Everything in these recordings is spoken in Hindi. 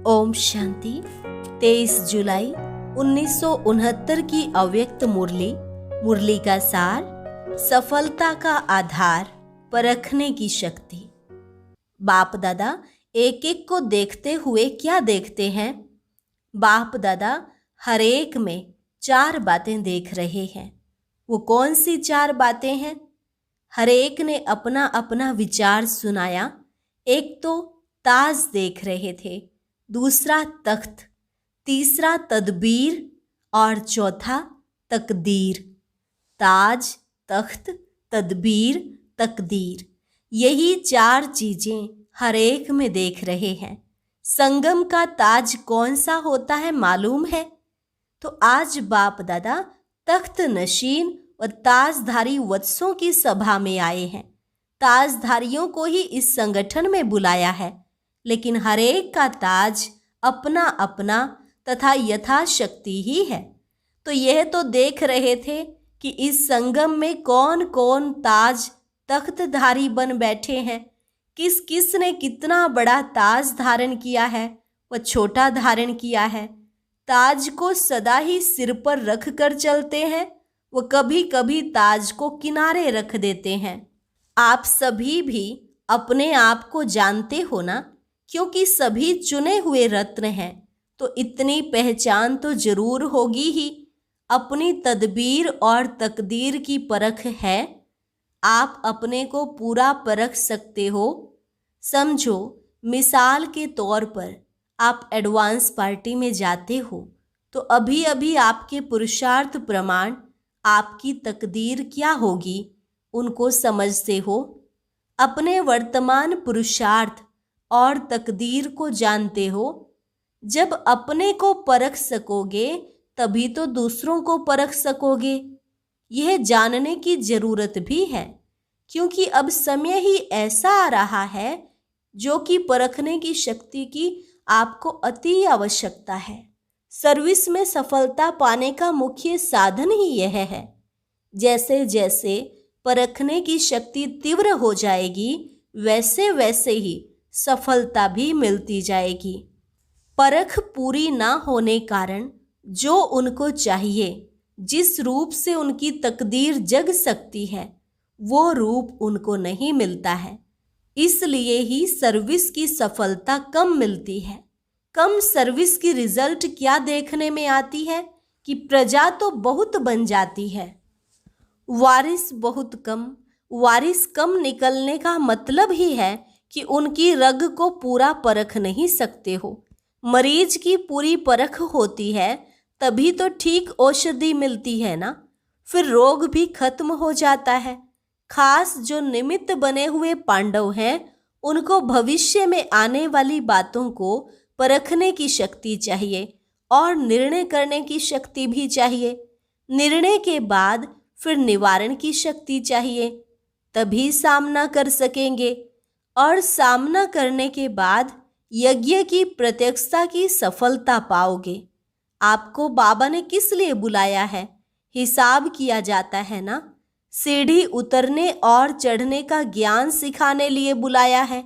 ओम शांति। 23 जुलाई 1969 की अव्यक्त मुरली। मुरली का सार, सफलता का आधार, परखने की शक्ति। बाप दादा एक एक को देखते हुए क्या देखते हैं? बाप दादा हर एक में 4 बातें देख रहे हैं। वो कौन सी 4 बातें हैं? हर एक ने अपना अपना विचार सुनाया। एक तो ताज देख रहे थे, दूसरा तख्त, तीसरा तदबीर और चौथा तकदीर। ताज, तख्त, तदबीर, तकदीर, यही 4 चीजें हर एक में देख रहे हैं। संगम का ताज कौन सा होता है मालूम है? तो आज बाप दादा तख्त नशीन और ताजधारी वत्सों की सभा में आए हैं। ताजधारियों को ही इस संगठन में बुलाया है, लेकिन हर एक का ताज अपना अपना तथा यथाशक्ति ही है। तो यह तो देख रहे थे कि इस संगम में कौन कौन ताज तख्तधारी बन बैठे हैं, किस किस ने कितना बड़ा ताज धारण किया है व छोटा धारण किया है। ताज को सदा ही सिर पर रख कर चलते हैं, वो कभी कभी ताज को किनारे रख देते हैं। आप सभी भी अपने आप को जानते हो ना, क्योंकि सभी चुने हुए रत्न हैं, तो इतनी पहचान तो जरूर होगी ही। अपनी तदबीर और तकदीर की परख है। आप अपने को पूरा परख सकते हो। समझो, मिसाल के तौर पर आप एडवांस पार्टी में जाते हो, तो अभी अभी आपके पुरुषार्थ प्रमाण, आपकी तकदीर क्या होगी, उनको समझते हो। अपने वर्तमान पुरुषार्थ और तकदीर को जानते हो। जब अपने को परख सकोगे तभी तो दूसरों को परख सकोगे। यह जानने की जरूरत भी है, क्योंकि अब समय ही ऐसा आ रहा है जो कि परखने की शक्ति की आपको अति आवश्यकता है। सर्विस में सफलता पाने का मुख्य साधन ही यह है। जैसे जैसे परखने की शक्ति तीव्र हो जाएगी, वैसे वैसे ही सफलता भी मिलती जाएगी। परख पूरी ना होने कारण जो उनको चाहिए, जिस रूप से उनकी तकदीर जग सकती है, वो रूप उनको नहीं मिलता है। इसलिए ही सर्विस की सफलता कम मिलती है। कम सर्विस की रिजल्ट क्या देखने में आती है कि प्रजा तो बहुत बन जाती है, वारिस बहुत कम। वारिस कम निकलने का मतलब ही है कि उनकी रग को पूरा परख नहीं सकते हो। मरीज की पूरी परख होती है तभी तो ठीक औषधि मिलती है ना, फिर रोग भी खत्म हो जाता है। खास जो निमित्त बने हुए पांडव हैं, उनको भविष्य में आने वाली बातों को परखने की शक्ति चाहिए और निर्णय करने की शक्ति भी चाहिए। निर्णय के बाद फिर निवारण की शक्ति चाहिए, तभी सामना कर सकेंगे। और सामना करने के बाद यज्ञ की प्रत्यक्षता की सफलता पाओगे। आपको बाबा ने किस लिए बुलाया है? हिसाब किया जाता है ना। सीढ़ी उतरने और चढ़ने का ज्ञान सिखाने लिए बुलाया है।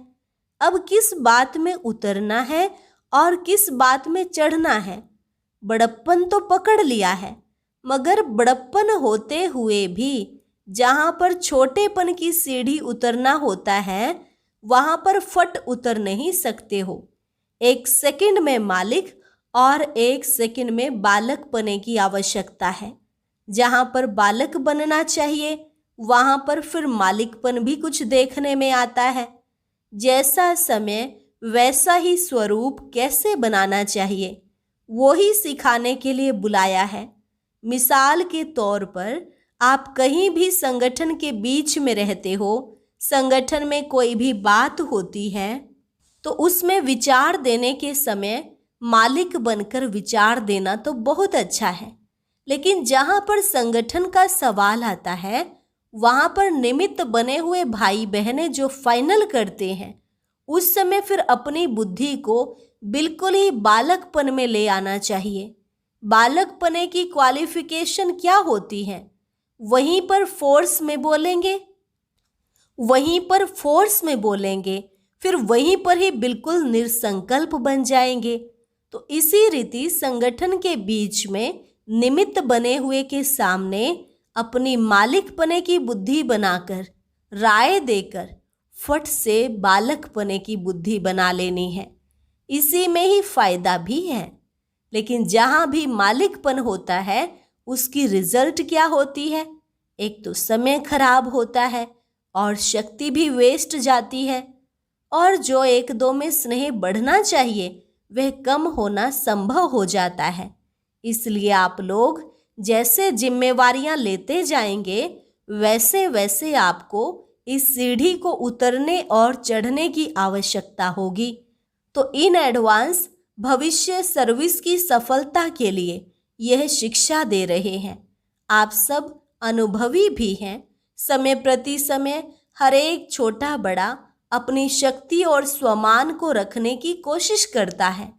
अब किस बात में उतरना है और किस बात में चढ़ना है? बड़प्पन तो पकड़ लिया है, मगर बड़प्पन होते हुए भी जहां पर छोटेपन की सीढ़ी उतरना होता है, वहां पर फट उतर नहीं सकते हो। 1 सेकंड में मालिक और 1 सेकंड में बालक बने की आवश्यकता है। जहां पर बालक बनना चाहिए, वहां पर फिर मालिकपन भी कुछ देखने में आता है। जैसा समय वैसा ही स्वरूप कैसे बनाना चाहिए, वो ही सिखाने के लिए बुलाया है। मिसाल के तौर पर आप कहीं भी संगठन के बीच में रहते हो, संगठन में कोई भी बात होती है, तो उसमें विचार देने के समय मालिक बनकर विचार देना तो बहुत अच्छा है, लेकिन जहां पर संगठन का सवाल आता है, वहां पर निमित्त बने हुए भाई बहनें जो फाइनल करते हैं, उस समय फिर अपनी बुद्धि को बिल्कुल ही बालकपन में ले आना चाहिए। बालकपने की क्वालिफिकेशन क्या होती है? वहीं पर फोर्स में बोलेंगे, फिर वहीं पर ही बिल्कुल निसंकल्प बन जाएंगे। तो इसी रीति संगठन के बीच में निमित्त बने हुए के सामने अपनी मालिकपने की बुद्धि बनाकर, राय देकर फट से बालकपने की बुद्धि बना लेनी है। इसी में ही फायदा भी है। लेकिन जहां भी मालिकपन होता है उसकी रिजल्ट क्या होती है? एक तो समय खराब होता है और शक्ति भी वेस्ट जाती है, और जो एक दो में स्नेह बढ़ना चाहिए वह कम होना संभव हो जाता है। इसलिए आप लोग जैसे जिम्मेवारियां लेते जाएंगे वैसे वैसे आपको इस सीढ़ी को उतरने और चढ़ने की आवश्यकता होगी। तो इन एडवांस भविष्य सर्विस की सफलता के लिए यह शिक्षा दे रहे हैं। आप सब अनुभवी भी हैं। समय प्रति समय हर एक छोटा बड़ा अपनी शक्ति और स्वमान को रखने की कोशिश करता है।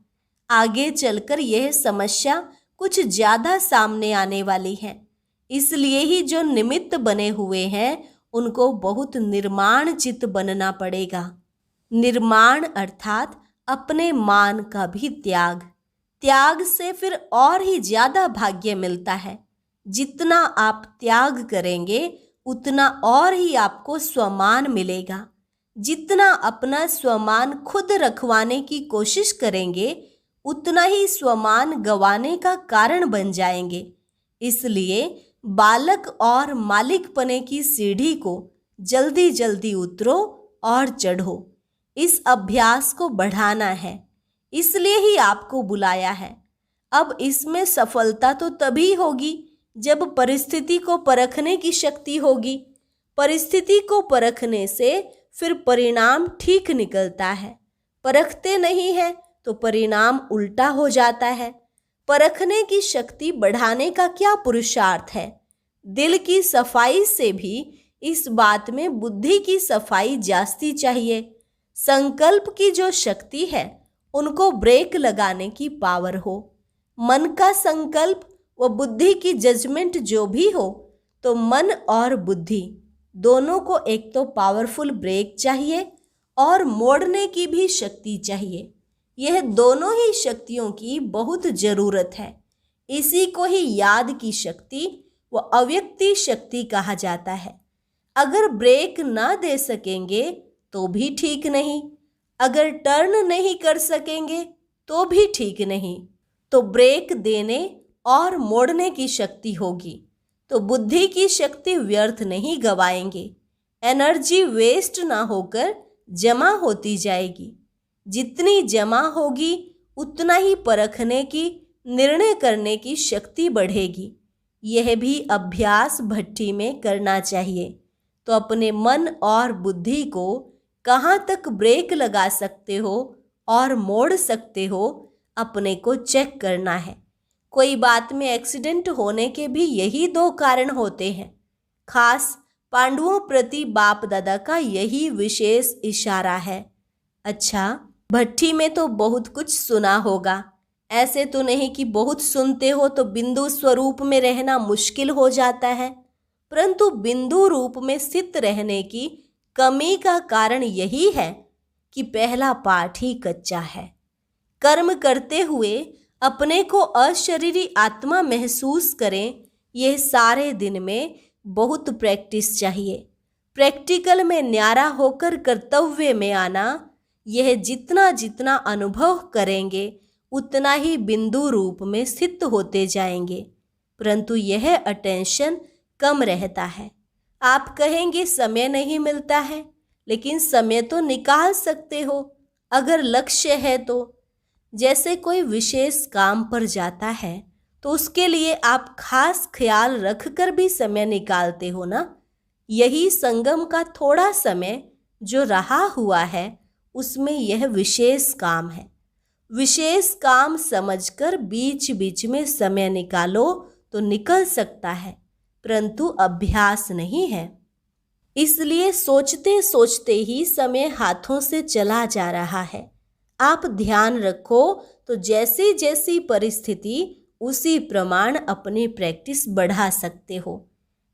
आगे चलकर यह समस्या कुछ ज्यादा सामने आने वाली है। इसलिए ही जो निमित्त बने हुए हैं उनको बहुत निर्माण चित्त बनना पड़ेगा। निर्माण अर्थात अपने मान का भी त्याग। त्याग से फिर और ही ज्यादा भाग्य मिलता है। जितना आप त्याग करेंगे उतना और ही आपको स्वमान मिलेगा। जितना अपना स्वमान खुद रखवाने की कोशिश करेंगे उतना ही स्वमान गंवाने का कारण बन जाएंगे। इसलिए बालक और मालिकपने की सीढ़ी को जल्दी जल्दी उतरो और चढ़ो। इस अभ्यास को बढ़ाना है, इसलिए ही आपको बुलाया है। अब इसमें सफलता तो तभी होगी जब परिस्थिति को परखने की शक्ति होगी। परिस्थिति को परखने से फिर परिणाम ठीक निकलता है। परखते नहीं है तो परिणाम उल्टा हो जाता है। परखने की शक्ति बढ़ाने का क्या पुरुषार्थ है? दिल की सफाई से भी इस बात में बुद्धि की सफाई जास्ती चाहिए। संकल्प की जो शक्ति है उनको ब्रेक लगाने की पावर हो। मन का संकल्प व बुद्धि की जजमेंट जो भी हो, तो मन और बुद्धि दोनों को एक तो पावरफुल ब्रेक चाहिए और मोड़ने की भी शक्ति चाहिए। यह दोनों ही शक्तियों की बहुत जरूरत है। इसी को ही याद की शक्ति व अव्यक्ति शक्ति कहा जाता है। अगर ब्रेक ना दे सकेंगे तो भी ठीक नहीं, अगर टर्न नहीं कर सकेंगे तो भी ठीक नहीं। तो ब्रेक देने और मोड़ने की शक्ति होगी तो बुद्धि की शक्ति व्यर्थ नहीं गवाएंगे। एनर्जी वेस्ट ना होकर जमा होती जाएगी। जितनी जमा होगी उतना ही परखने की, निर्णय करने की शक्ति बढ़ेगी। यह भी अभ्यास भट्ठी में करना चाहिए। तो अपने मन और बुद्धि को कहाँ तक ब्रेक लगा सकते हो और मोड़ सकते हो, अपने को चेक करना है। कोई बात में एक्सीडेंट होने के भी यही दो कारण होते हैं। खास पांडवों प्रति बाप दादा का यही विशेष इशारा है। अच्छा, भट्ठी में तो बहुत कुछ सुना होगा। ऐसे तो नहीं कि बहुत सुनते हो तो बिंदु स्वरूप में रहना मुश्किल हो जाता है, परंतु बिंदु रूप में स्थित रहने की कमी का कारण यही है कि पहला पाठ ही कच्चा है। कर्म करते हुए अपने को अशरीरी आत्मा महसूस करें, यह सारे दिन में बहुत प्रैक्टिस चाहिए। प्रैक्टिकल में न्यारा होकर कर्तव्य में आना, यह जितना जितना अनुभव करेंगे उतना ही बिंदु रूप में स्थित होते जाएंगे, परंतु यह अटेंशन कम रहता है। आप कहेंगे समय नहीं मिलता है, लेकिन समय तो निकाल सकते हो अगर लक्ष्य है तो। जैसे कोई विशेष काम पर जाता है तो उसके लिए आप खास ख्याल रखकर भी समय निकालते हो ना। यही संगम का थोड़ा समय जो रहा हुआ है उसमें यह विशेष काम है। विशेष काम समझकर बीच बीच में समय निकालो तो निकल सकता है, परंतु अभ्यास नहीं है। इसलिए सोचते सोचते ही समय हाथों से चला जा रहा है। आप ध्यान रखो तो जैसी जैसी परिस्थिति उसी प्रमाण अपनी प्रैक्टिस बढ़ा सकते हो।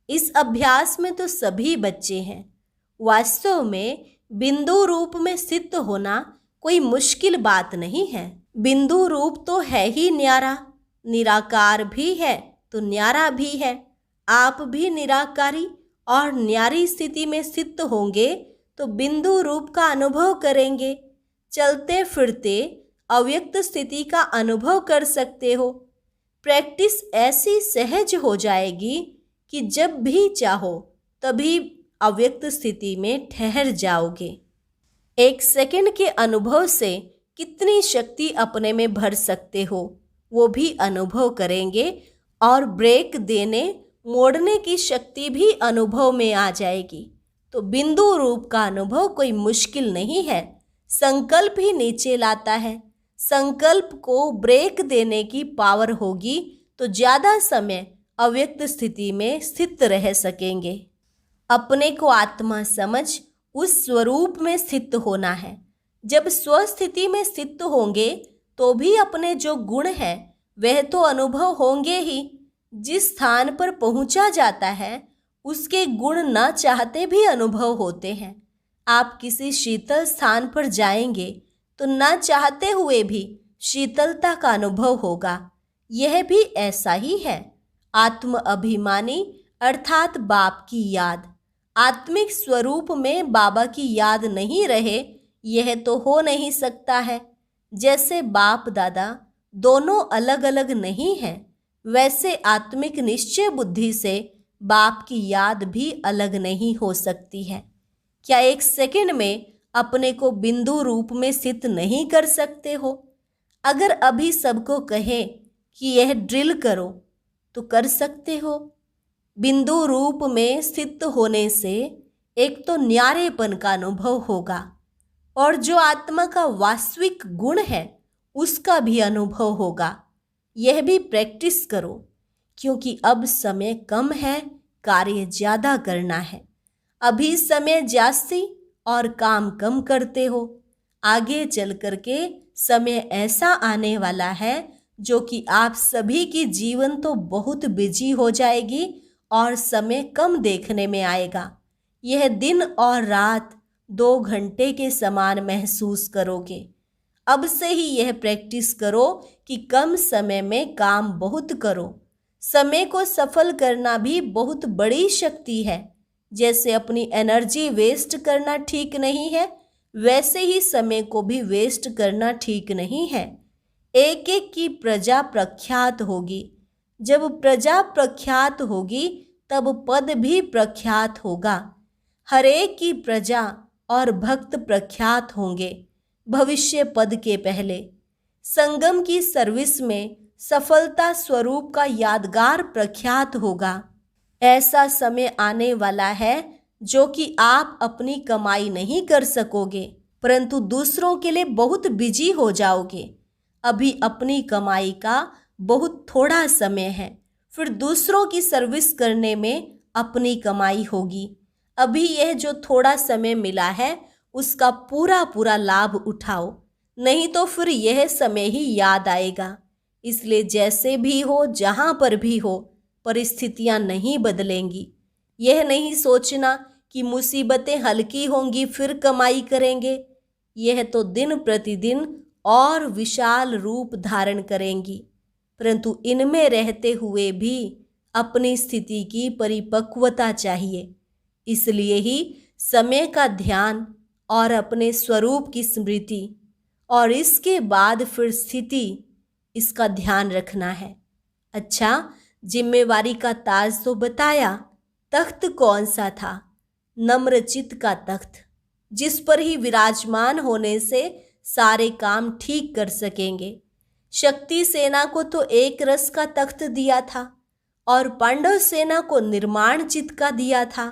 इस अभ्यास में तो सभी बच्चे हैं। वास्तव में बिंदु रूप में स्थित होना कोई मुश्किल बात नहीं है। बिंदु रूप तो है ही न्यारा, निराकार भी है तो न्यारा भी है। आप भी निराकारी और न्यारी स्थिति में स्थित होंगे तो बिंदु रूप का अनुभव करेंगे। चलते फिरते अव्यक्त स्थिति का अनुभव कर सकते हो। प्रैक्टिस ऐसी सहज हो जाएगी कि जब भी चाहो तभी अव्यक्त स्थिति में ठहर जाओगे। 1 सेकंड के अनुभव से कितनी शक्ति अपने में भर सकते हो वो भी अनुभव करेंगे और ब्रेक देने मोड़ने की शक्ति भी अनुभव में आ जाएगी। तो बिंदु रूप का अनुभव कोई मुश्किल नहीं है। संकल्प ही नीचे लाता है। संकल्प को ब्रेक देने की पावर होगी तो ज़्यादा समय अव्यक्त स्थिति में स्थित रह सकेंगे। अपने को आत्मा समझ उस स्वरूप में स्थित होना है। जब स्वस्थिति में स्थित होंगे तो भी अपने जो गुण हैं वह तो अनुभव होंगे ही। जिस स्थान पर पहुंचा जाता है उसके गुण न चाहते भी अनुभव होते हैं। आप किसी शीतल स्थान पर जाएंगे तो न चाहते हुए भी शीतलता का अनुभव होगा। यह भी ऐसा ही है। आत्म अभिमानी अर्थात बाप की याद, आत्मिक स्वरूप में बाबा की याद नहीं रहे यह तो हो नहीं सकता है। जैसे बाप दादा दोनों अलग अलग नहीं हैं, वैसे आत्मिक निश्चय बुद्धि से बाप की याद भी अलग नहीं हो सकती है। क्या 1 सेकंड में अपने को बिंदु रूप में स्थित नहीं कर सकते हो? अगर अभी सबको कहें कि यह ड्रिल करो तो कर सकते हो। बिंदु रूप में स्थित होने से एक तो न्यारेपन का अनुभव होगा और जो आत्मा का वास्तविक गुण है उसका भी अनुभव होगा। यह भी प्रैक्टिस करो क्योंकि अब समय कम है, कार्य ज़्यादा करना है। अभी समय जास्ती और काम कम करते हो। आगे चल कर के समय ऐसा आने वाला है जो कि आप सभी की जीवन तो बहुत बिजी हो जाएगी और समय कम देखने में आएगा। यह दिन और रात 2 घंटे के समान महसूस करोगे। अब से ही यह प्रैक्टिस करो कि कम समय में काम बहुत करो। समय को सफल करना भी बहुत बड़ी शक्ति है। जैसे अपनी एनर्जी वेस्ट करना ठीक नहीं है, वैसे ही समय को भी वेस्ट करना ठीक नहीं है। एक एक की प्रजा प्रख्यात होगी। जब प्रजा प्रख्यात होगी तब पद भी प्रख्यात होगा। हर एक की प्रजा और भक्त प्रख्यात होंगे भविष्य पद के पहले। संगम की सर्विस में सफलता स्वरूप का यादगार प्रख्यात होगा। ऐसा समय आने वाला है जो कि आप अपनी कमाई नहीं कर सकोगे परंतु दूसरों के लिए बहुत बिजी हो जाओगे। अभी अपनी कमाई का बहुत थोड़ा समय है, फिर दूसरों की सर्विस करने में अपनी कमाई होगी। अभी यह जो थोड़ा समय मिला है उसका पूरा पूरा लाभ उठाओ, नहीं तो फिर यह समय ही याद आएगा। इसलिए जैसे भी हो, जहाँ पर भी हो, परिस्थितियाँ नहीं बदलेंगी। यह नहीं सोचना कि मुसीबतें हल्की होंगी फिर कमाई करेंगे। यह तो दिन प्रतिदिन और विशाल रूप धारण करेंगी, परंतु इनमें रहते हुए भी अपनी स्थिति की परिपक्वता चाहिए। इसलिए ही समय का ध्यान और अपने स्वरूप की स्मृति और इसके बाद फिर स्थिति, इसका ध्यान रखना है। अच्छा, जिम्मेवारी का ताज तो बताया। तख्त कौन सा था? नम्रचित का तख्त, जिस पर ही विराजमान होने से सारे काम ठीक कर सकेंगे। शक्ति सेना को तो एक रस का तख्त दिया था और पांडव सेना को निर्माण चित का दिया था।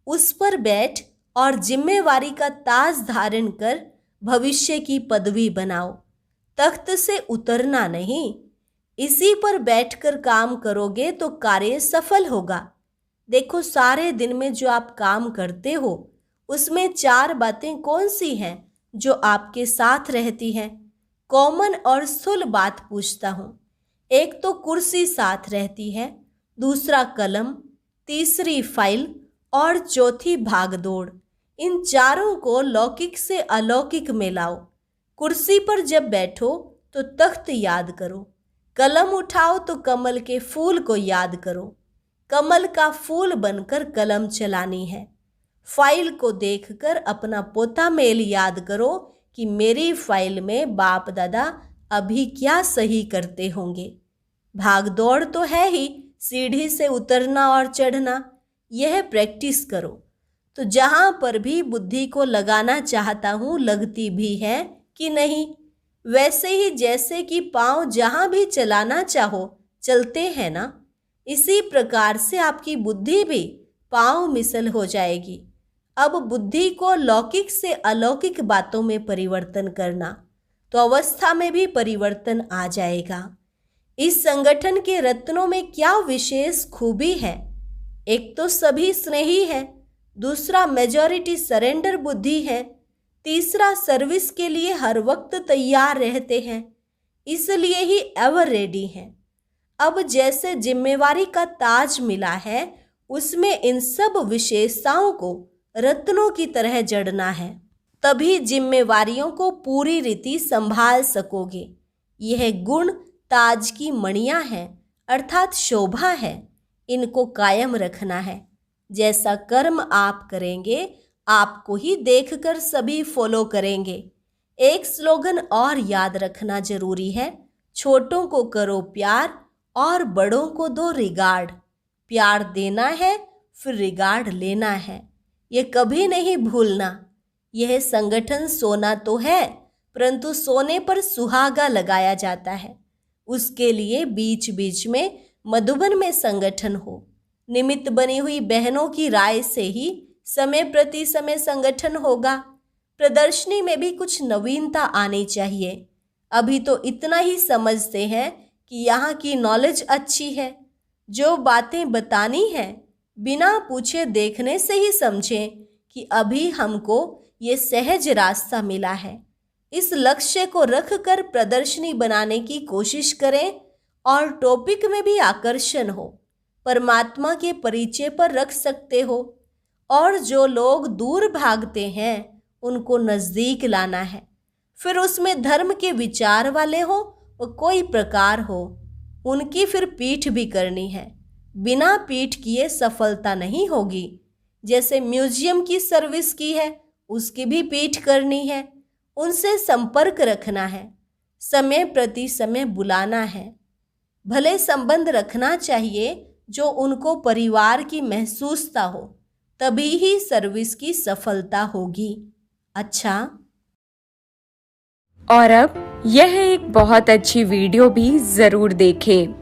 उस पर बैठ और जिम्मेवारी का ताज धारण कर भविष्य की पदवी बनाओ। तख्त से उतरना नहीं, इसी पर बैठकर काम करोगे तो कार्य सफल होगा। देखो, सारे दिन में जो आप काम करते हो उसमें 4 बातें कौन सी हैं जो आपके साथ रहती हैं? कॉमन और स्थूल बात पूछता हूँ। एक तो कुर्सी साथ रहती है, दूसरा कलम, तीसरी फाइल और चौथी भागदौड़। इन चारों को लौकिक से अलौकिक में लाओ। कुर्सी पर जब बैठो तो तख्त याद करो, कलम उठाओ तो कमल के फूल को याद करो। कमल का फूल बनकर कलम चलानी है। फाइल को देखकर अपना पोता मेल याद करो कि मेरी फाइल में बाप दादा अभी क्या सही करते होंगे। भाग दौड़ तो है ही, सीढ़ी से उतरना और चढ़ना, यह प्रैक्टिस करो तो जहां पर भी बुद्धि को लगाना चाहता हूं लगती भी है कि नहीं। वैसे ही जैसे कि पांव जहां भी चलाना चाहो चलते हैं ना, इसी प्रकार से आपकी बुद्धि भी पांव मिसल हो जाएगी। अब बुद्धि को लौकिक से अलौकिक बातों में परिवर्तन करना, तो अवस्था में भी परिवर्तन आ जाएगा। इस संगठन के रत्नों में क्या विशेष खूबी है? एक तो सभी स्नेही है, दूसरा मेजॉरिटी सरेंडर बुद्धि है, तीसरा सर्विस के लिए हर वक्त तैयार रहते हैं, इसलिए ही एवर रेडी हैं। अब जैसे जिम्मेवारी का ताज मिला है, उसमें इन सब विशेषताओं को रत्नों की तरह जड़ना है, तभी जिम्मेवारियों को पूरी रीति संभाल सकोगे। यह गुण ताज की मणियां हैं, अर्थात शोभा है, इनको कायम रखना है। जैसा कर्म आप करेंगे आपको ही देखकर सभी फॉलो करेंगे। एक स्लोगन और याद रखना जरूरी है, छोटों को करो प्यार और बड़ों को दो रिगार्ड। प्यार देना है फिर रिगार्ड लेना है, ये कभी नहीं भूलना। यह संगठन सोना तो है, परंतु सोने पर सुहागा लगाया जाता है। उसके लिए बीच बीच में मधुबन में संगठन हो। निमित्त बनी हुई बहनों की राय से ही समय प्रति समय संगठन होगा। प्रदर्शनी में भी कुछ नवीनता आनी चाहिए। अभी तो इतना ही समझते हैं कि यहाँ की नॉलेज अच्छी है। जो बातें बतानी है बिना पूछे देखने से ही समझें कि अभी हमको ये सहज रास्ता मिला है। इस लक्ष्य को रखकर प्रदर्शनी बनाने की कोशिश करें और टॉपिक में भी आकर्षण हो, परमात्मा के परिचय पर रख सकते हो। और जो लोग दूर भागते हैं उनको नज़दीक लाना है। फिर उसमें धर्म के विचार वाले हो और कोई प्रकार हो, उनकी फिर पीठ भी करनी है। बिना पीठ किए सफलता नहीं होगी। जैसे म्यूजियम की सर्विस की है, उसकी भी पीठ करनी है, उनसे संपर्क रखना है, समय प्रति समय बुलाना है। भले संबंध रखना चाहिए जो उनको परिवार की महसूसता हो, तभी ही सर्विस की सफलता होगी। अच्छा, और अब यह एक बहुत अच्छी वीडियो भी ज़रूर देखें।